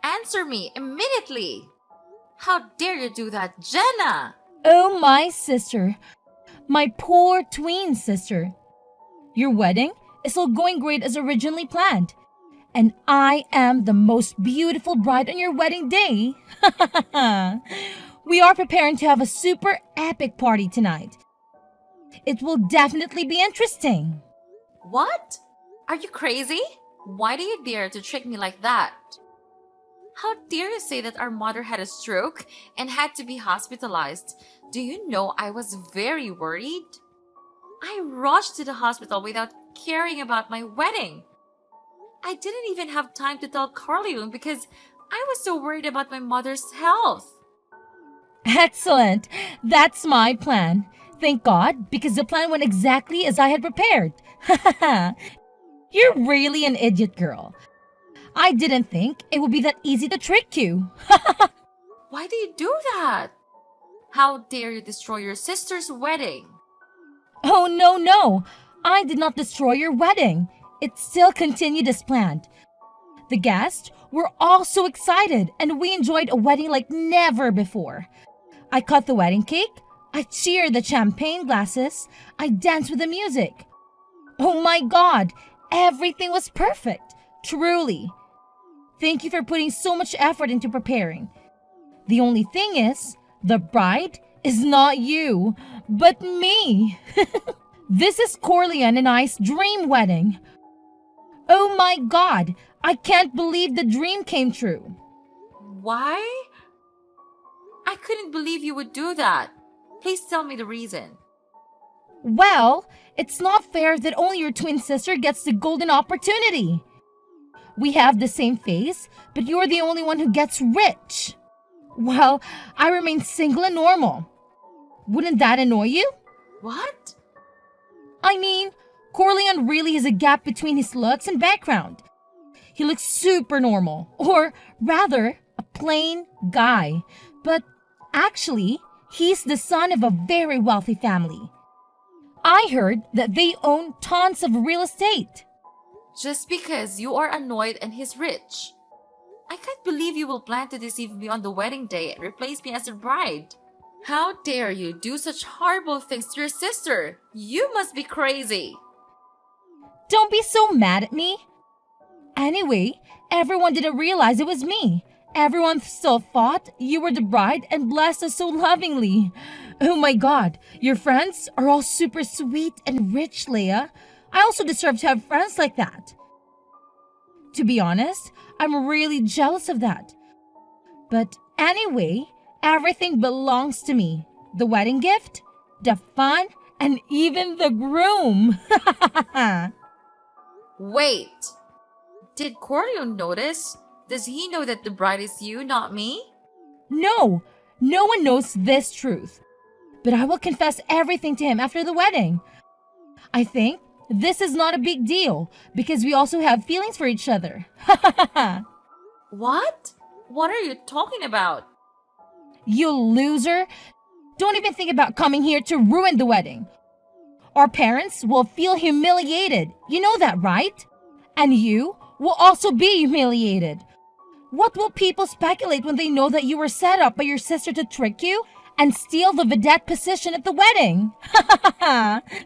Answer me immediately! How dare you do that, Jenna? Oh, my sister. My poor twin sister. Your wedding is all going great as originally planned. And I am the most beautiful bride on your wedding day. We are preparing to have a super epic party tonight. It will definitely be interesting. What? Are you crazy? Why do you dare to trick me like that? How dare you say that our mother had a stroke and had to be hospitalized? Do you know I was very worried? I rushed to the hospital without caring about my wedding. I didn't even have time to tell Carleon because I was so worried about my mother's health. Excellent. That's my plan. Thank God, because the plan went exactly as I had prepared. You're really an idiot, girl. I didn't think it would be that easy to trick you. Why do you do that? How dare you destroy your sister's wedding? Oh, no, no. I did not destroy your wedding. It still continued as planned. The guests were all so excited, and we enjoyed a wedding like never before. I cut the wedding cake, I cheered the champagne glasses, I danced with the music. Oh my God, everything was perfect, truly. Thank you for putting so much effort into preparing. The only thing is, the bride is not you, but me. This is Corleone and I's dream wedding. Oh my God, I can't believe the dream came true. Why? I couldn't believe you would do that. Please tell me the reason. Well, it's not fair that only your twin sister gets the golden opportunity. We have the same face, but you're the only one who gets rich. Well, I remain single and normal. Wouldn't that annoy you? What? I mean, Corleone really has a gap between his looks and background. He looks super normal, or rather, a plain guy. But actually, he's the son of a very wealthy family. I heard that they own tons of real estate. Just because you are annoyed and he's rich. I can't believe you will plan to deceive me on the wedding day and replace me as a bride. How dare you do such horrible things to your sister? You must be crazy. Don't be so mad at me. Anyway, everyone didn't realize it was me. Everyone still thought you were the bride and blessed us so lovingly. Oh my God, your friends are all super sweet and rich, Leia. I also deserve to have friends like that. To be honest, I'm really jealous of that. But anyway, everything belongs to me. The wedding gift, the fun, and even the groom. Wait. Did Corleone notice? Does he know that the bride is you, not me? No, no one knows this truth. But I will confess everything to him after the wedding. I think this is not a big deal because we also have feelings for each other. What? What are you talking about? You loser! Don't even think about coming here to ruin the wedding. Our parents will feel humiliated. You know that, right? And you will also be humiliated. What will people speculate when they know that you were set up by your sister to trick you and steal the vedette position at the wedding?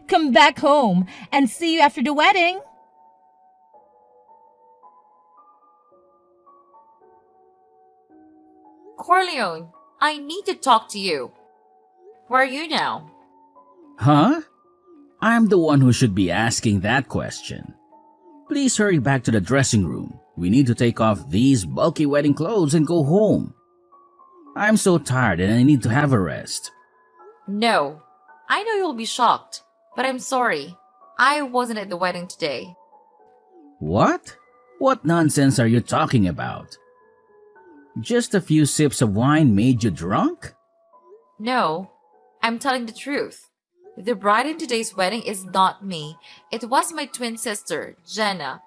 Come back home and see you after the wedding. Corleone, I need to talk to you. Where are you now? Huh? I'm the one who should be asking that question. Please hurry back to the dressing room. We need to take off these bulky wedding clothes and go home. I'm so tired and I need to have a rest. No. I know you'll be shocked, but I'm sorry. I wasn't at the wedding today. What? What nonsense are you talking about? Just a few sips of wine made you drunk? No, I'm telling the truth. The bride in today's wedding is not me. It was my twin sister, Jenna.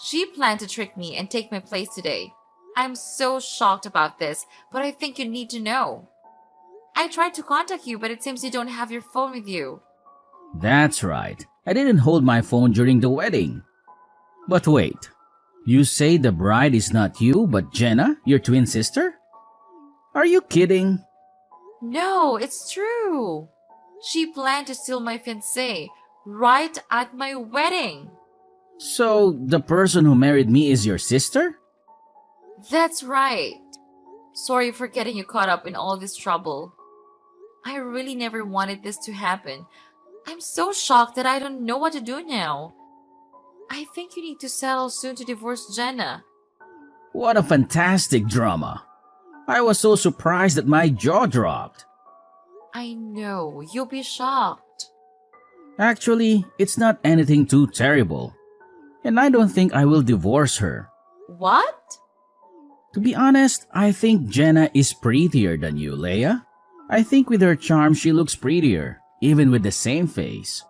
She planned to trick me and take my place today. I'm so shocked about this, but I think you need to know. I tried to contact you, but it seems you don't have your phone with you. That's right. I didn't hold my phone during the wedding. But wait, You say the bride is not you, but Jenna, your twin sister? Are you kidding? No, it's true. She planned to steal my fiancé right at my wedding. So, the person who married me is your sister? That's right. Sorry for getting you caught up in all this trouble. I really never wanted this to happen. I'm so shocked that I don't know what to do now. I think you need to settle soon to divorce Jenna. What a fantastic drama. I was so surprised that my jaw dropped. I know, you'll be shocked. Actually, it's not anything too terrible. And I don't think I will divorce her. What? To be honest, I think Jenna is prettier than you, Leia. I think with her charm she looks prettier, even with the same face.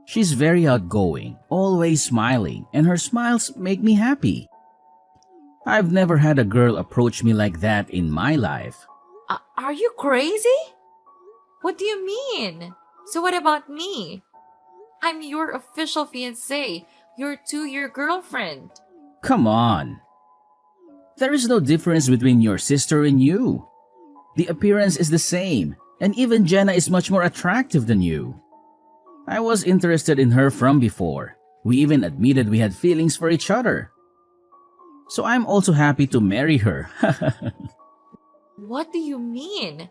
She's very outgoing, always smiling, and her smiles make me happy. I've never had a girl approach me like that in my life. Are you crazy? What do you mean? So what about me? I'm your official fiancé, your 2-year girlfriend. Come on. There is no difference between your sister and you. The appearance is the same, and even Jenna is much more attractive than you. I was interested in her from before. We even admitted we had feelings for each other. So I'm also happy to marry her. What do you mean?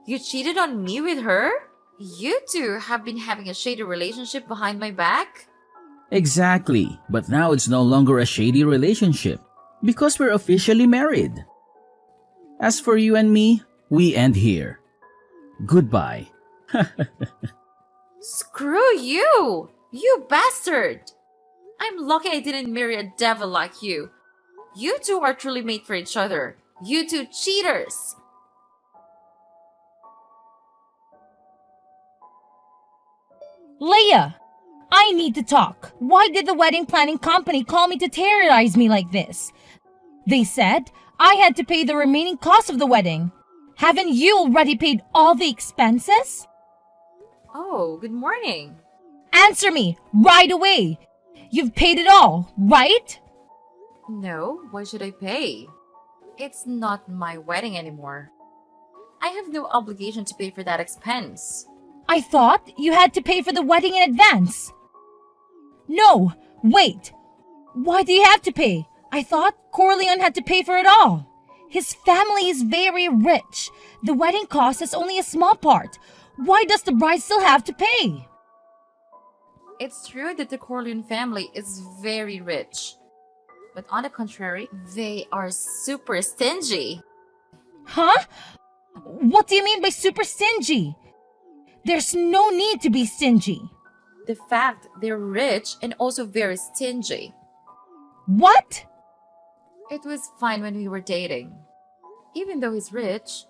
You cheated on me with her? You two have been having a shady relationship behind my back? Exactly, but now it's no longer a shady relationship because we're officially married. As for you and me, we end here. Goodbye. Screw you! You bastard! I'm lucky I didn't marry a devil like you. You two are truly made for each other. You two cheaters! Leia, I need to talk. Why did the wedding planning company call me to terrorize me like this? They said I had to pay the remaining cost of the wedding. Haven't you already paid all the expenses? Oh, good morning. Answer me right away. You've paid it all, right? No, why should I pay? It's not my wedding anymore. I have no obligation to pay for that expense. I thought you had to pay for the wedding in advance. No, wait. Why do you have to pay? I thought Corleone had to pay for it all. His family is very rich. The wedding cost is only a small part. Why does the bride still have to pay? It's true that the Corleone family is very rich. But on the contrary, they are super stingy. Huh? What do you mean by super stingy? There's no need to be stingy. The fact they're rich and also very stingy. What? It was fine when we were dating. Even though he's rich,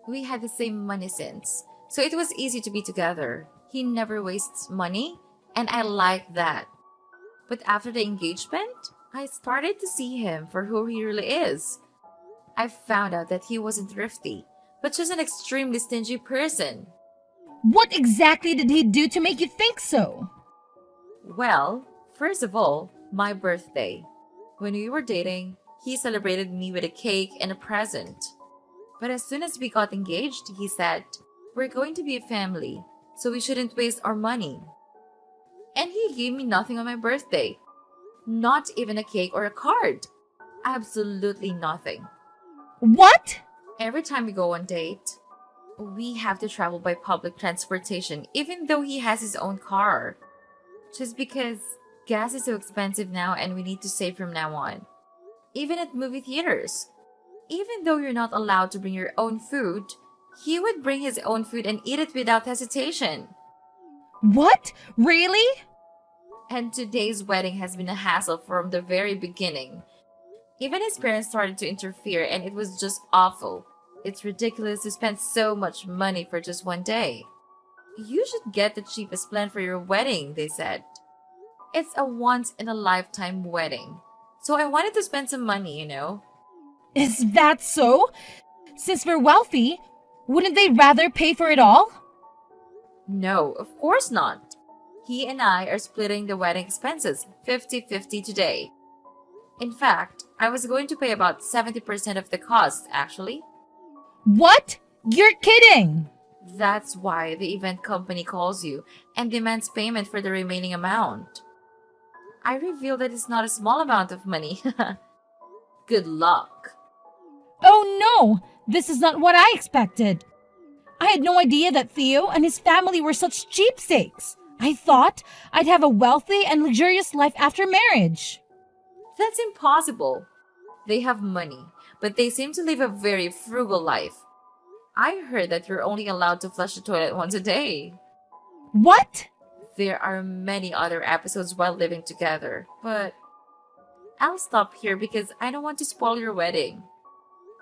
we had the same money sense, so it was easy to be together. He never wastes money, and I like that. But after the engagement, I started to see him for who he really is. I found out that he wasn't thrifty, but just an extremely stingy person. What exactly did he do to make you think so? Well, first of all, my birthday. When we were dating, he celebrated me with a cake and a present. But as soon as we got engaged, he said, "We're going to be a family, so we shouldn't waste our money." And he gave me nothing on my birthday. Not even a cake or a card. Absolutely nothing. What? Every time we go on date, we have to travel by public transportation, even though he has his own car. Just because gas is so expensive now and we need to save from now on. Even at movie theaters. Even though you're not allowed to bring your own food, he would bring his own food and eat it without hesitation. What? Really? And today's wedding has been a hassle from the very beginning. Even his parents started to interfere and it was just awful. It's ridiculous to spend so much money for just one day. You should get the cheapest plan for your wedding, they said. It's a once-in-a-lifetime wedding. So I wanted to spend some money, you know. Is that so? Since we're wealthy, wouldn't they rather pay for it all? No, of course not. He and I are splitting the wedding expenses 50-50 today. In fact, I was going to pay about 70% of the cost, actually. What? You're kidding! That's why the event company calls you and demands payment for the remaining amount. I reveal that it's not a small amount of money. Good luck. Oh no! This is not what I expected. I had no idea that Theo and his family were such cheapskates. I thought I'd have a wealthy and luxurious life after marriage. That's impossible. They have money, but they seem to live a very frugal life. I heard that you're only allowed to flush the toilet once a day. What? There are many other episodes while living together, but I'll stop here because I don't want to spoil your wedding.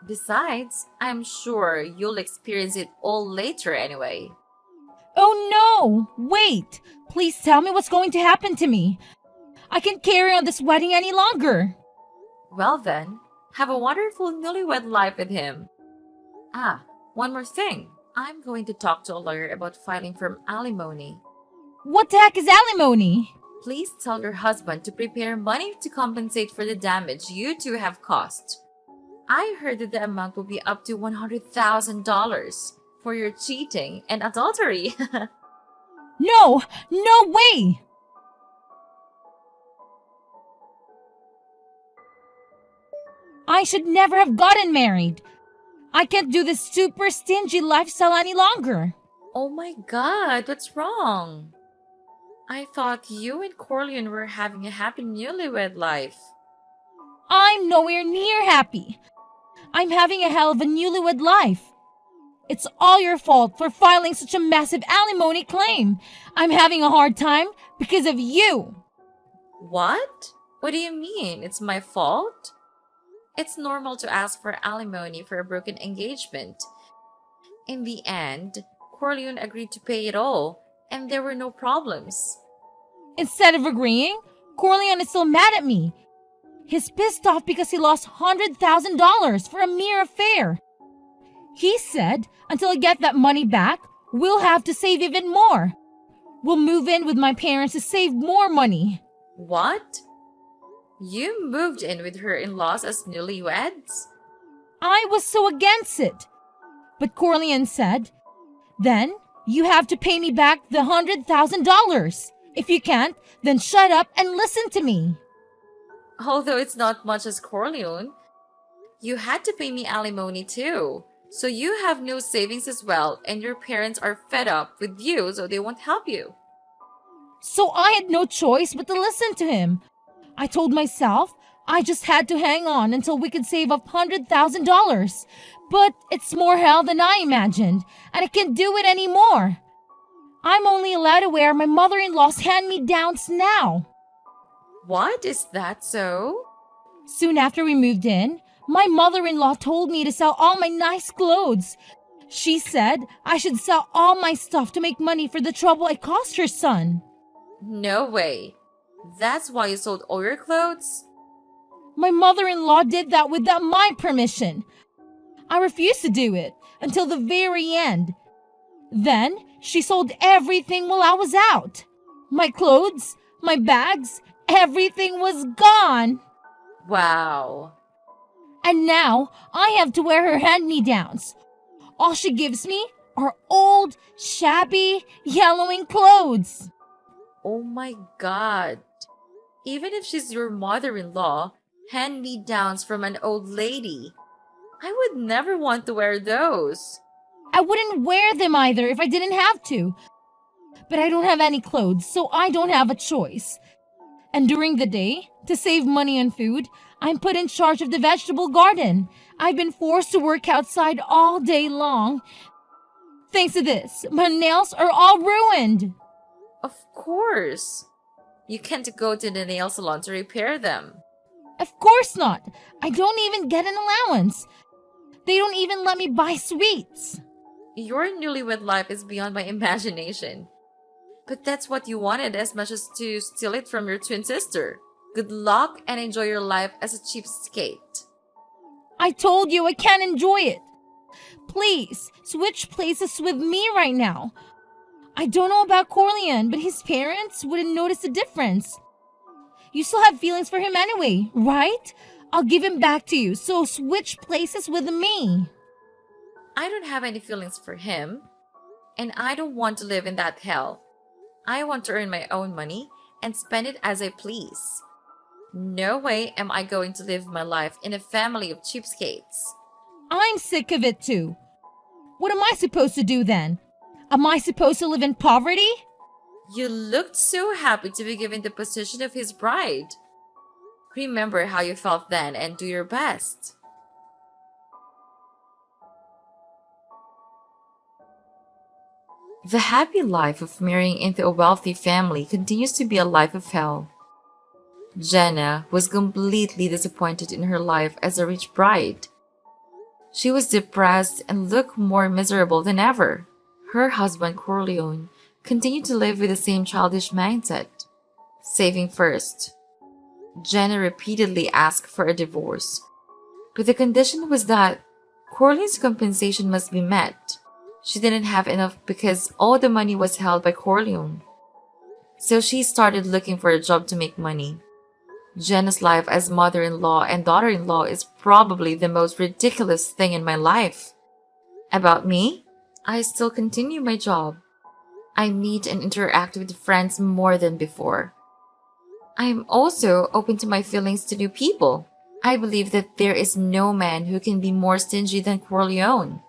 Besides, I'm sure you'll experience it all later anyway. Oh no! Wait! Please tell me what's going to happen to me. I can't carry on this wedding any longer. Well then, have a wonderful newlywed life with him. Ah, one more thing. I'm going to talk to a lawyer about filing for alimony. What the heck is alimony? Please tell your husband to prepare money to compensate for the damage you two have caused. I heard that the amount will be up to $100,000 for your cheating and adultery. No! No way! I should never have gotten married. I can't do this super stingy lifestyle any longer. Oh my god, what's wrong? I thought you and Corleone were having a happy newlywed life. I'm nowhere near happy. I'm having a hell of a newlywed life. It's all your fault for filing such a massive alimony claim. I'm having a hard time because of you. What? What do you mean? It's my fault? It's normal to ask for alimony for a broken engagement. In the end, Corleone agreed to pay it all, and there were no problems. Instead of agreeing, Corleone is still mad at me. He's pissed off because he lost $100,000 for a mere affair. He said, until I get that money back, we'll have to save even more. We'll move in with my parents to save more money. What? You moved in with her in-laws as newlyweds? I was so against it. But Corleone said, then you have to pay me back the $100,000. If you can't, then shut up and listen to me. Although it's not much as Corleone, you had to pay me alimony too. So you have no savings as well, and your parents are fed up with you, so they won't help you. So I had no choice but to listen to him. I told myself I just had to hang on until we could save up $100,000. But it's more hell than I imagined, and I can't do it anymore. I'm only allowed to wear my mother-in-law's hand-me-downs now. What? Is that so? Soon after we moved in, my mother-in-law told me to sell all my nice clothes. She said I should sell all my stuff to make money for the trouble I caused her son. No way. That's why you sold all your clothes? My mother-in-law did that without my permission. I refused to do it until the very end. Then she sold everything while I was out. My clothes, my bags, everything was gone. Wow. And now I have to wear her hand-me-downs. All she gives me are old, shabby, yellowing clothes. Oh my god. Even if she's your mother-in-law, hand-me-downs from an old lady. I would never want to wear those. I wouldn't wear them either if I didn't have to. But I don't have any clothes, so I don't have a choice. And during the day, to save money on food, I'm put in charge of the vegetable garden. I've been forced to work outside all day long. Thanks to this, my nails are all ruined. Of course. You can't go to the nail salon to repair them. Of course not. I don't even get an allowance. They don't even let me buy sweets. Your newlywed life is beyond my imagination. But that's what you wanted as much as to steal it from your twin sister. Good luck and enjoy your life as a cheapskate. I told you I can't enjoy it. Please, switch places with me right now. I don't know about Corleone, but his parents wouldn't notice the difference. You still have feelings for him anyway, right? I'll give him back to you, so switch places with me. I don't have any feelings for him, and I don't want to live in that hell. I want to earn my own money and spend it as I please. No way am I going to live my life in a family of cheapskates. I'm sick of it too. What am I supposed to do then? Am I supposed to live in poverty? You looked so happy to be given the position of his bride. Remember how you felt then and do your best. The happy life of marrying into a wealthy family continues to be a life of hell. Jenna was completely disappointed in her life as a rich bride. She was depressed and looked more miserable than ever. Her husband, Corleone, continued to live with the same childish mindset. Saving first. Jenna repeatedly asked for a divorce, but the condition was that Corleone's compensation must be met. She didn't have enough because all the money was held by Corleone. So she started looking for a job to make money. Jenna's life as mother-in-law and daughter-in-law is probably the most ridiculous thing in my life. About me, I still continue my job. I meet and interact with friends more than before. I am also open to my feelings to new people. I believe that there is no man who can be more stingy than Corleone.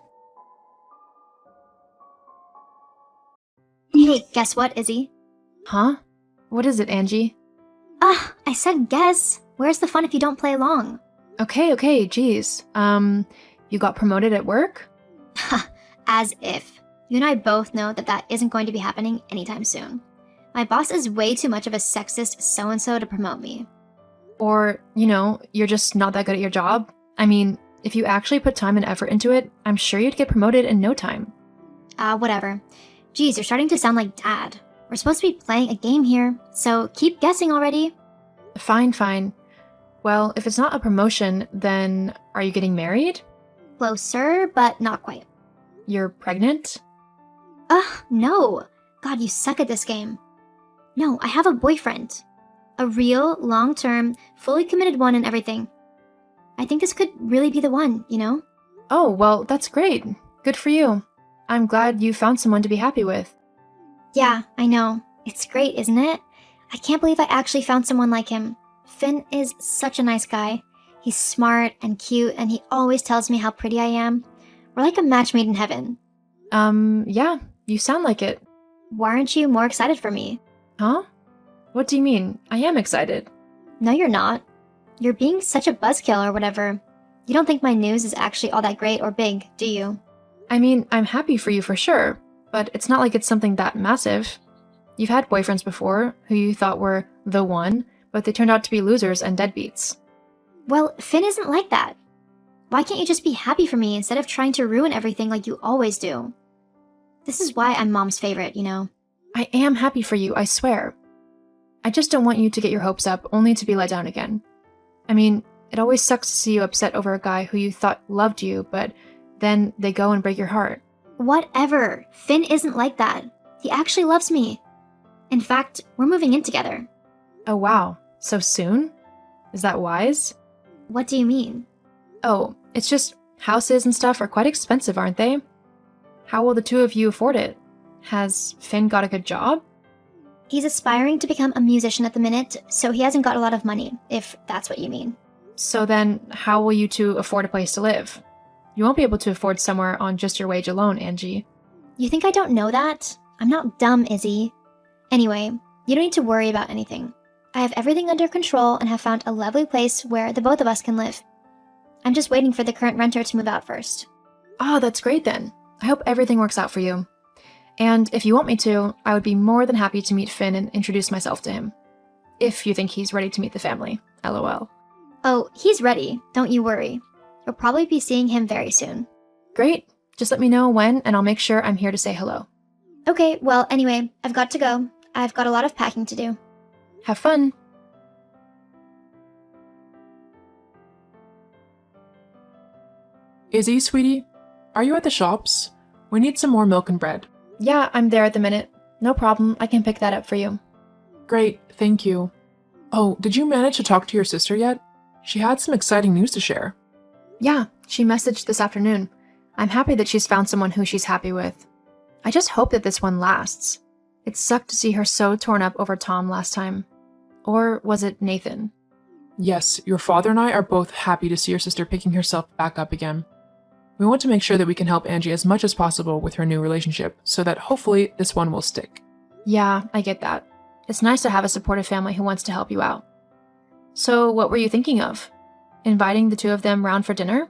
Hey, guess what, Izzy? Huh? What is it, Angie? I said guess. Where's the fun if you don't play along? Okay, geez. You got promoted at work? As if. You and I both know that that isn't going to be happening anytime soon. My boss is way too much of a sexist so-and-so to promote me. Or, you're just not that good at your job? I mean, if you actually put time and effort into it, I'm sure you'd get promoted in no time. Whatever. Geez, you're starting to sound like Dad. We're supposed to be playing a game here, so keep guessing already. Fine. Well, if it's not a promotion, then are you getting married? Closer, but not quite. You're pregnant? No. God, you suck at this game. No, I have a boyfriend. A real, long-term, fully committed one and everything. I think this could really be the one, you know? Oh, well, that's great. Good for you. I'm glad you found someone to be happy with. Yeah, I know. It's great, isn't it? I can't believe I actually found someone like him. Finn is such a nice guy. He's smart and cute, and he always tells me how pretty I am. We're like a match made in heaven. Yeah, you sound like it. Why aren't you more excited for me? Huh? What do you mean? I am excited. No, you're not. You're being such a buzzkill or whatever. You don't think my news is actually all that great or big, do you? I mean, I'm happy for you for sure, but it's not like it's something that massive. You've had boyfriends before who you thought were the one, but they turned out to be losers and deadbeats. Well, Finn isn't like that. Why can't you just be happy for me instead of trying to ruin everything like you always do? This is why I'm Mom's favorite, you know? I am happy for you, I swear. I just don't want you to get your hopes up only to be let down again. I mean, it always sucks to see you upset over a guy who you thought loved you, but then they go and break your heart. Whatever. Finn isn't like that. He actually loves me. In fact, we're moving in together. Oh wow, so soon? Is that wise? What do you mean? Oh, it's just houses and stuff are quite expensive, aren't they? How will the two of you afford it? Has Finn got a good job? He's aspiring to become a musician at the minute, so he hasn't got a lot of money, if that's what you mean. So then, how will you two afford a place to live? You won't be able to afford somewhere on just your wage alone, Angie. You think I don't know that? I'm not dumb, Izzy. Anyway, you don't need to worry about anything. I have everything under control and have found a lovely place where the both of us can live. I'm just waiting for the current renter to move out first. Oh, that's great then. I hope everything works out for you. And if you want me to, I would be more than happy to meet Finn and introduce myself to him. If you think he's ready to meet the family. LOL. Oh, he's ready. Don't you worry. You'll probably be seeing him very soon. Great. Just let me know when and I'll make sure I'm here to say hello. Okay, well, anyway, I've got to go. I've got a lot of packing to do. Have fun. Izzy, sweetie, are you at the shops? We need some more milk and bread. Yeah, I'm there at the minute. No problem. I can pick that up for you. Great, thank you. Oh, did you manage to talk to your sister yet? She had some exciting news to share. Yeah, she messaged this afternoon. I'm happy that she's found someone who she's happy with. I just hope that this one lasts. It sucked to see her so torn up over Tom last time. Or was it Nathan? Yes, your father and I are both happy to see your sister picking herself back up again. We want to make sure that we can help Angie as much as possible with her new relationship, so that hopefully this one will stick. Yeah, I get that. It's nice to have a supportive family who wants to help you out. So, what were you thinking of? Inviting the two of them round for dinner?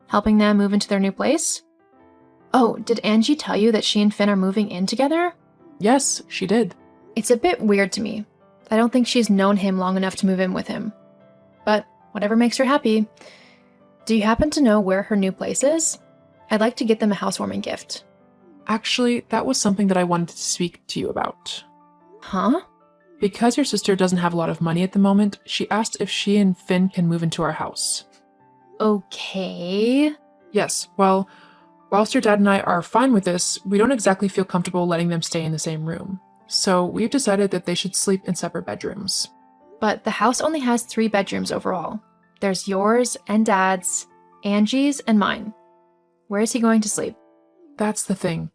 Helping them move into their new place? Oh, did Angie tell you that she and Finn are moving in together? Yes, she did. It's a bit weird to me. I don't think she's known him long enough to move in with him. But whatever makes her happy. Do you happen to know where her new place is? I'd like to get them a housewarming gift. Actually, that was something that I wanted to speak to you about. Huh? Because your sister doesn't have a lot of money at the moment, she asked if she and Finn can move into our house. Okay. Yes, well, whilst your dad and I are fine with this, we don't exactly feel comfortable letting them stay in the same room. So we've decided that they should sleep in separate bedrooms. But the house only has 3 bedrooms overall. There's yours and Dad's, Angie's, and mine. Where is he going to sleep? That's the thing.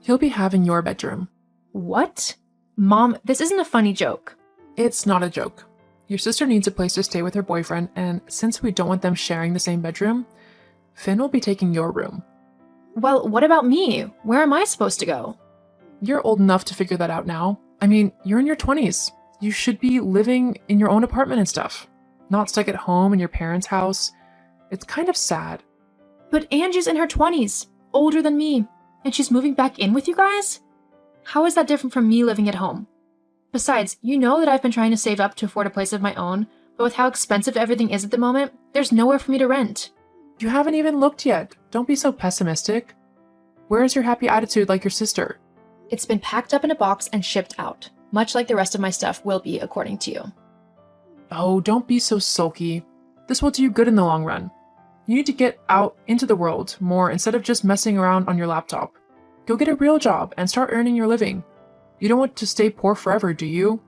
He'll be having your bedroom. What? Mom, this isn't a funny joke. It's not a joke. Your sister needs a place to stay with her boyfriend, and since we don't want them sharing the same bedroom, Finn will be taking your room. Well, what about me? Where am I supposed to go? You're old enough to figure that out now. I mean, you're in your 20s. You should be living in your own apartment and stuff, not stuck at home in your parents' house. It's kind of sad. But Angie's in her 20s, older than me, and she's moving back in with you guys? How is that different from me living at home? Besides, you know that I've been trying to save up to afford a place of my own, but with how expensive everything is at the moment, there's nowhere for me to rent. You haven't even looked yet. Don't be so pessimistic. Where is your happy attitude like your sister? It's been packed up in a box and shipped out, much like the rest of my stuff will be, according to you. Oh, don't be so sulky. This will do you good in the long run. You need to get out into the world more instead of just messing around on your laptop. Go get a real job and start earning your living. You don't want to stay poor forever, do you?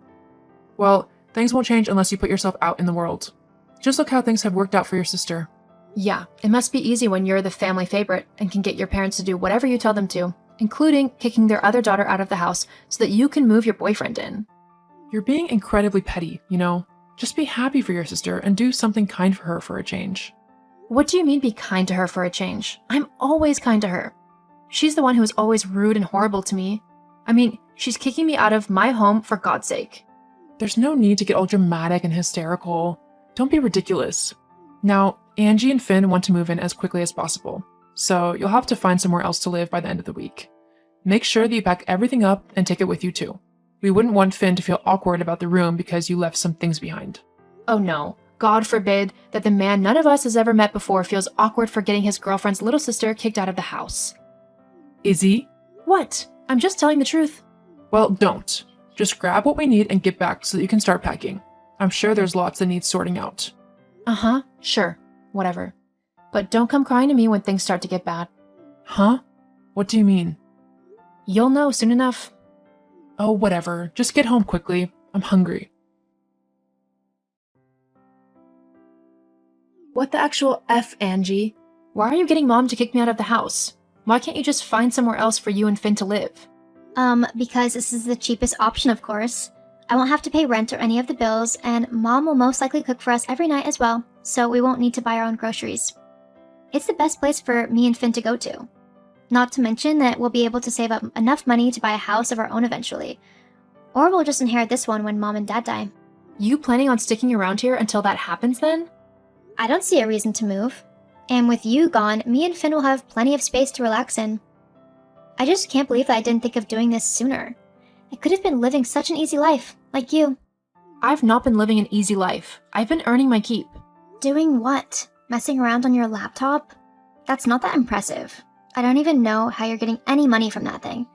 Well, things won't change unless you put yourself out in the world. Just look how things have worked out for your sister. Yeah, it must be easy when you're the family favorite and can get your parents to do whatever you tell them to, including kicking their other daughter out of the house so that you can move your boyfriend in. You're being incredibly petty, you know? Just be happy for your sister and do something kind for her for a change. What do you mean be kind to her for a change? I'm always kind to her. She's the one who is always rude and horrible to me. I mean, she's kicking me out of my home for God's sake. There's no need to get all dramatic and hysterical. Don't be ridiculous. Now, Angie and Finn want to move in as quickly as possible, so you'll have to find somewhere else to live by the end of the week. Make sure that you pack everything up and take it with you too. We wouldn't want Finn to feel awkward about the room because you left some things behind. Oh no, God forbid that the man none of us has ever met before feels awkward for getting his girlfriend's little sister kicked out of the house. Izzy? What? I'm just telling the truth. Well, don't. Just grab what we need and get back so that you can start packing. I'm sure there's lots that need sorting out. Uh-huh, sure, whatever. But don't come crying to me when things start to get bad. Huh? What do you mean? You'll know soon enough. Oh, whatever. Just get home quickly. I'm hungry. What the actual F, Angie? Why are you getting Mom to kick me out of the house? Why can't you just find somewhere else for you and Finn to live? Because this is the cheapest option, of course. I won't have to pay rent or any of the bills, and Mom will most likely cook for us every night as well, so we won't need to buy our own groceries. It's the best place for me and Finn to go to. Not to mention that we'll be able to save up enough money to buy a house of our own eventually. Or we'll just inherit this one when Mom and Dad die. You planning on sticking around here until that happens then? I don't see a reason to move. And with you gone, me and Finn will have plenty of space to relax in. I just can't believe that I didn't think of doing this sooner. I could have been living such an easy life, like you. I've not been living an easy life. I've been earning my keep. Doing what? Messing around on your laptop? That's not that impressive. I don't even know how you're getting any money from that thing.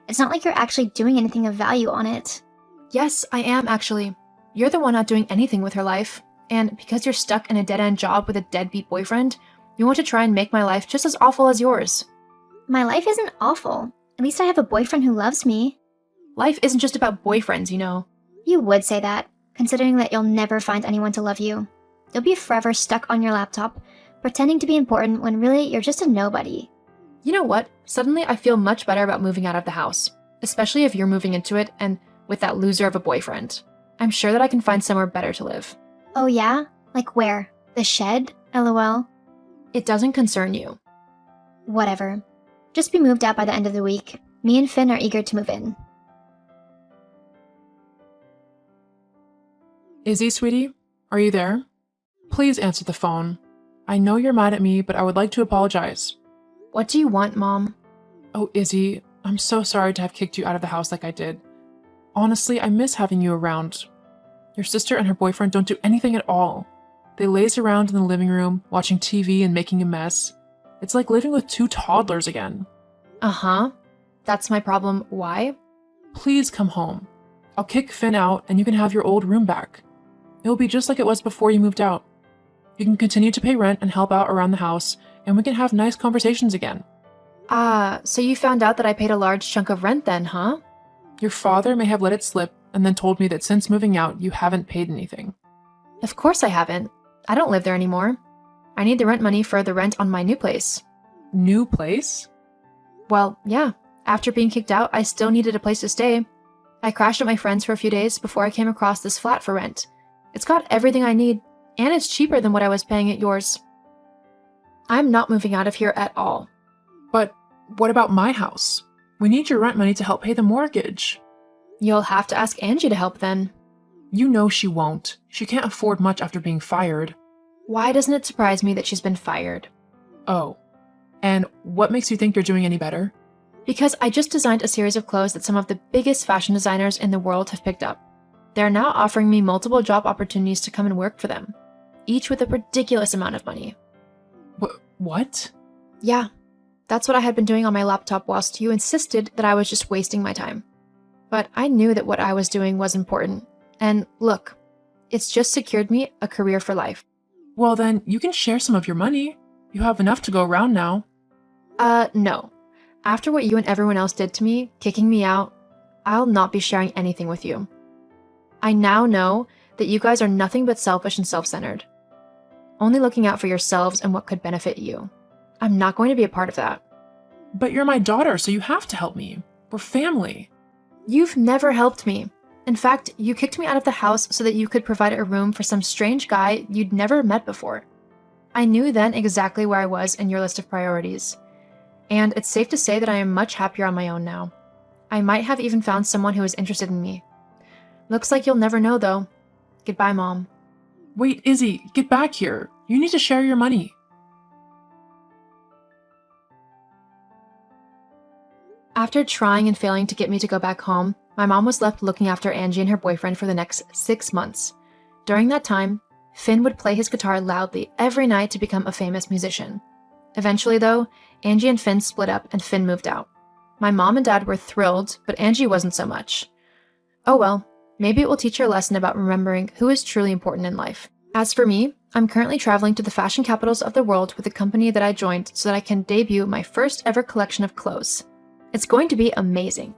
It's not like you're actually doing anything of value on it. Yes, I am actually. You're the one not doing anything with her life. And because you're stuck in a dead-end job with a deadbeat boyfriend, you want to try and make my life just as awful as yours. My life isn't awful. At least I have a boyfriend who loves me. Life isn't just about boyfriends, you know. You would say that. considering that you'll never find anyone to love you. You'll be forever stuck on your laptop, pretending to be important when really you're just a nobody. You know what? Suddenly I feel much better about moving out of the house, especially if you're moving into it and with that loser of a boyfriend. I'm sure that I can find somewhere better to live. Oh yeah? Like where? The shed? LOL. It doesn't concern you. Whatever. Just be moved out by the end of the week. Me and Finn are eager to move in. Izzy, sweetie, are you there? Please answer the phone. I know you're mad at me, but I would like to apologize. What do you want, Mom? Oh, Izzy, I'm so sorry to have kicked you out of the house like I did. Honestly, I miss having you around. Your sister and her boyfriend don't do anything at all. They laze around in the living room, watching TV and making a mess. It's like living with two toddlers again. Uh-huh. That's my problem. Why? Please come home. I'll kick Finn out and you can have your old room back. It will be just like it was before you moved out. You can continue to pay rent and help out around the house, and we can have nice conversations again. So you found out that I paid a large chunk of rent then, huh? Your father may have let it slip and then told me that since moving out, you haven't paid anything. Of course I haven't. I don't live there anymore. I need the rent money for the rent on my new place. New place? Well, yeah. After being kicked out, I still needed a place to stay. I crashed at my friend's for a few days before I came across this flat for rent. It's got everything I need, and it's cheaper than what I was paying at yours. I'm not moving out of here at all. But what about my house? We need your rent money to help pay the mortgage. You'll have to ask Angie to help then. You know she won't. She can't afford much after being fired. Why doesn't it surprise me that she's been fired? Oh. And what makes you think you're doing any better? Because I just designed a series of clothes that some of the biggest fashion designers in the world have picked up. They're now offering me multiple job opportunities to come and work for them, each with a ridiculous amount of money. What? Yeah, that's what I had been doing on my laptop whilst you insisted that I was just wasting my time. But I knew that what I was doing was important. And look, it's just secured me a career for life. Well then, you can share some of your money. You have enough to go around now. No. After what you and everyone else did to me, kicking me out, I'll not be sharing anything with you. I now know that you guys are nothing but selfish and self-centered. Only looking out for yourselves and what could benefit you. I'm not going to be a part of that. But you're my daughter, so you have to help me. We're family. You've never helped me. In fact, you kicked me out of the house so that you could provide a room for some strange guy you'd never met before. I knew then exactly where I was in your list of priorities. And it's safe to say that I am much happier on my own now. I might have even found someone who is interested in me. Looks like you'll never know, though. Goodbye, Mom. Wait, Izzy, get back here. You need to share your money. After trying and failing to get me to go back home, my mom was left looking after Angie and her boyfriend for the next 6 months. During that time, Finn would play his guitar loudly every night to become a famous musician. Eventually, though, Angie and Finn split up and Finn moved out. My mom and dad were thrilled, but Angie wasn't so much. Oh well, maybe it will teach her a lesson about remembering who is truly important in life. As for me, I'm currently traveling to the fashion capitals of the world with a company that I joined so that I can debut my first ever collection of clothes. It's going to be amazing.